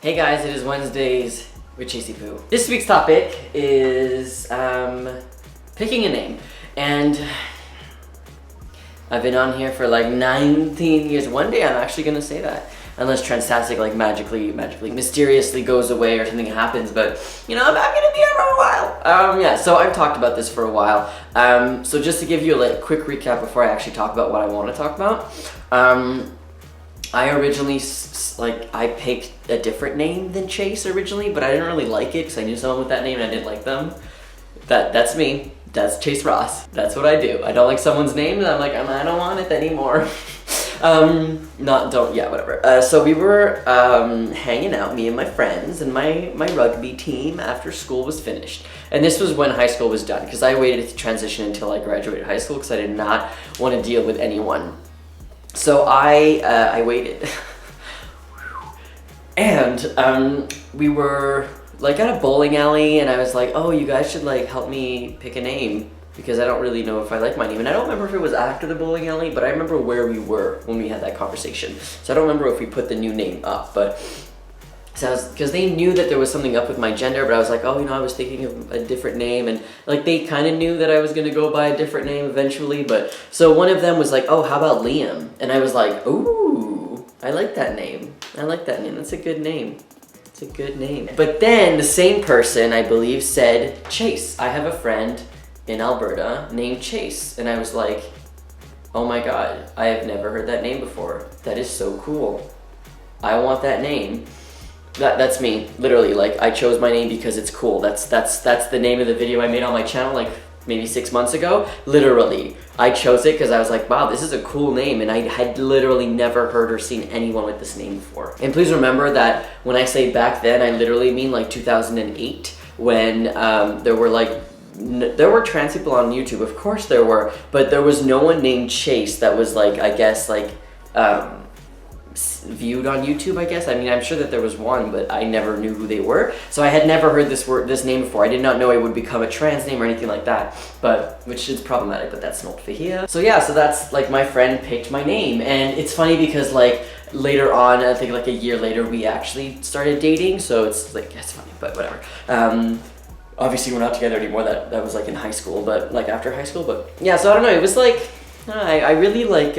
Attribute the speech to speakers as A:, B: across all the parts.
A: Hey guys, it is Wednesdays with Chasey Poo. This week's topic is picking a name, and I've been on here for like 19 years. One day I'm actually gonna say that, unless Transtastic like magically, mysteriously goes away or something happens. But you know, I'm gonna be here for a while. Yeah. So I've talked about this for a while. So just to give you a quick recap before I actually talk about what I want to talk about. I originally, I picked a different name than Chase originally, but I didn't really like it because I knew someone with that name and I didn't like them. That's me. That's Chase Ross. That's what I do. I don't like someone's name and I'm like, I don't want it anymore. Whatever. So we were hanging out, me and my friends and my rugby team after school was finished. And this was when high school was done because I waited to transition until I graduated high school because I did not want to deal with anyone. So I waited, and we were like at a bowling alley, and I was like, oh, you guys should like help me pick a name because I don't really know if I like my name. And I don't remember if it was after the bowling alley, but I remember where we were when we had that conversation. So I don't remember if we put the new name up, but because they knew that there was something up with my gender, but I was like, oh, I was thinking of a different name, and like they kind of knew that I was gonna go by a different name eventually. But so one of them was like, oh, how about Liam? And I was like, ooh, I like that name. That's a good name. It's a good name. But then the same person, I believe, said Chase. I have a friend in Alberta named Chase, and I was like, oh my god, I have never heard that name before. That is so cool. I want that name. That's me, literally. Like, I chose my name because it's cool. That's the name of the video I made on my channel like maybe 6 months ago. Literally, I chose it because I was like, wow, this is a cool name, and I had literally never heard or seen anyone with this name before. And please remember that when I say back then, I literally mean like 2008, when there were trans people on YouTube. Of course there were, but there was no one named Chase that was like, I guess, like viewed on YouTube, I guess. I mean, I'm sure that there was one, but I never knew who they were. So I had never heard this name before. I did not know it would become a trans name or anything like that, but which is problematic, but that's not for here. So yeah, so that's like my friend picked my name, and it's funny because like later on, I think like a year later, we actually started dating. So it's like, it's funny, but whatever. Obviously we're not together anymore. That was like in high school, but like after high school, but yeah. So I don't know. It was like I really like.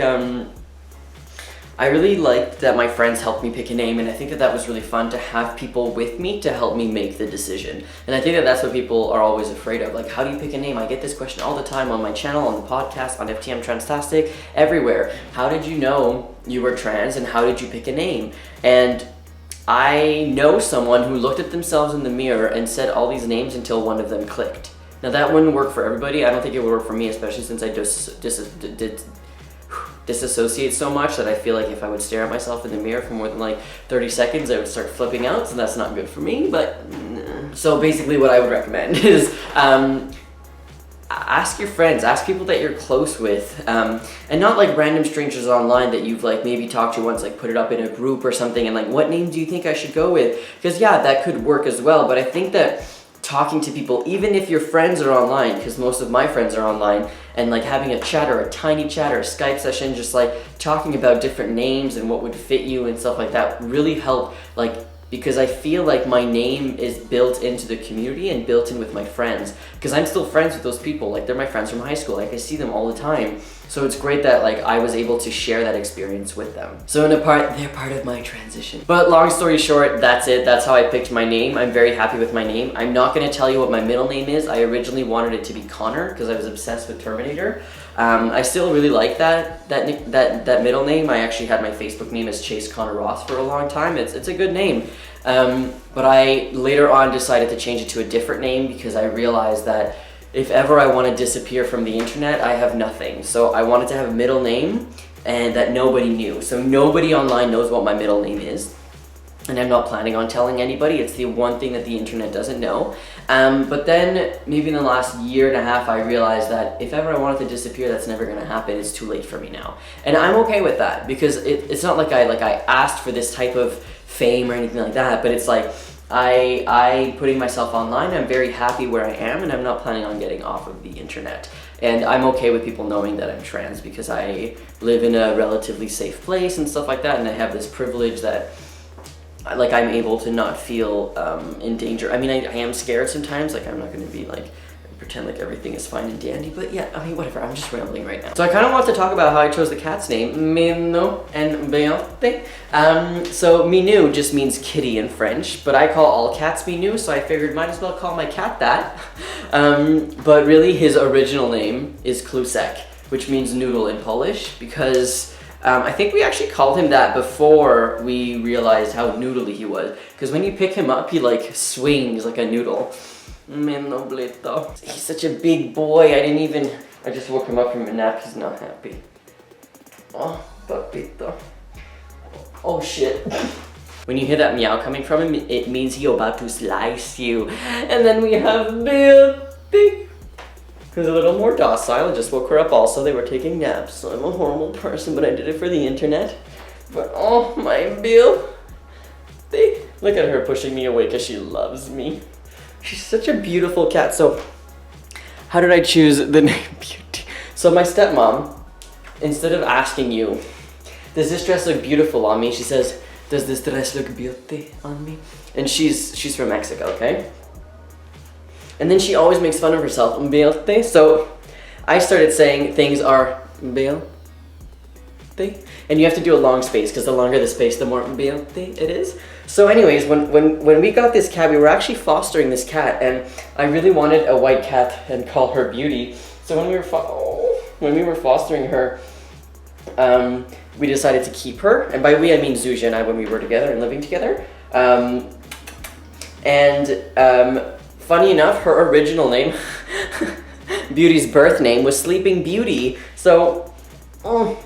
A: I really liked that my friends helped me pick a name, and I think that was really fun to have people with me to help me make the decision. And I think that that's what people are always afraid of. Like, how do you pick a name? I get this question all the time on my channel, on the podcast, on FTM Transtastic, everywhere. How did you know you were trans, and how did you pick a name? And I know someone who looked at themselves in the mirror and said all these names until one of them clicked. Now, that wouldn't work for everybody. I don't think it would work for me, especially since I disassociate so much that I feel like if I would stare at myself in the mirror for more than like 30 seconds, I would start flipping out, so that's not good for me. But so basically what I would recommend is ask your friends, ask people that you're close with, and not like random strangers online that you've like maybe talked to once, like put it up in a group or something and like, what name do you think I should go with? Because yeah, that could work as well, but I think that talking to people, even if your friends are online, because most of my friends are online, and like having a chat or a tiny chat or a Skype session, just like talking about different names and what would fit you and stuff like that really help, like, because I feel like my name is built into the community and built in with my friends, because I'm still friends with those people. Like, they're my friends from high school. Like, I see them all the time. So it's great that like I was able to share that experience with them. So they're part of my transition. But long story short, that's it. That's how I picked my name. I'm very happy with my name. I'm not going to tell you what my middle name is. I originally wanted it to be Connor because I was obsessed with Terminator. I still really like that middle name. I actually had my Facebook name as Chase Connor Ross for a long time. It's a good name. But I later on decided to change it to a different name because I realized that if ever I want to disappear from the internet, I have nothing. So I wanted to have a middle name and that nobody knew. So nobody online knows what my middle name is. And I'm not planning on telling anybody. It's the one thing that the internet doesn't know. But then maybe in the last year and a half, I realized that if ever I wanted to disappear, that's never going to happen. It's too late for me now. And I'm okay with that because it's not like I asked for this type of fame or anything like that, but it's like I putting myself online, I'm very happy where I am, and I'm not planning on getting off of the internet. And I'm okay with people knowing that I'm trans because I live in a relatively safe place and stuff like that, and I have this privilege that like I'm able to not feel in danger. I mean, I am scared sometimes. Like I'm not going to be like pretend like everything is fine and dandy, but yeah, I mean, whatever, I'm just rambling right now. So I kind of want to talk about how I chose the cat's name, Minou and Beate. So Minou just means kitty in French, but I call all cats Minou, so I figured might as well call my cat that. But really his original name is Klusek, which means noodle in Polish, because I think we actually called him that before we realized how noodly he was, because when you pick him up, he like swings like a noodle. Menoblito. He's such a big boy. I just woke him up from a nap. He's not happy. Oh, papito. Oh shit. When you hear that meow coming from him, it means he's about to slice you. And then we have Beauty, who's a little more docile. I just woke her up also. They were taking naps, so I'm a horrible person, but I did it for the internet. But oh, my Beauty. Look at her pushing me away because she loves me. She's such a beautiful cat. So how did I choose the name Beauty? So my stepmom, instead of asking you, does this dress look beautiful on me? She says, does this dress look beauty on me? And she's from Mexico, okay? And then she always makes fun of herself, beauty. So I started saying things are beauty. And you have to do a long space, because the longer the space, the more beauty it is. So anyways, when we got this cat, we were actually fostering this cat, and I really wanted a white cat and call her Beauty. So when we were fostering her, we decided to keep her. And by we, I mean Zuzia and I when we were together and living together. Funny enough, her original name, Beauty's birth name, was Sleeping Beauty. So, oh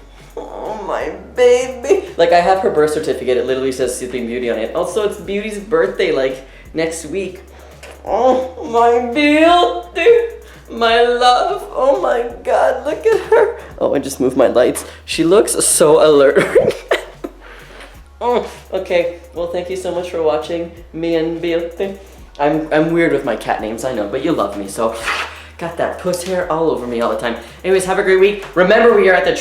A: my baby. Like I have her birth certificate, it literally says Sleeping Beauty on it. Also, it's Beauty's birthday like next week. Oh my Beauty, my love. Oh my God, look at her. Oh, I just moved my lights. She looks so alert. Oh, okay. Well, thank you so much for watching me and Beauty. I'm weird with my cat names, I know, but you love me, so got that puss hair all over me all the time. Anyways, have a great week. Remember, we are at the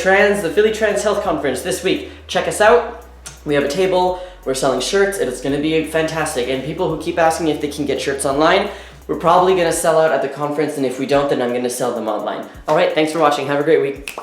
A: Philly Trans Health Conference this week. Check us out. We have a table. We're selling shirts, and it's going to be fantastic. And people who keep asking if they can get shirts online, we're probably going to sell out at the conference, and if we don't, then I'm going to sell them online. All right, thanks for watching. Have a great week.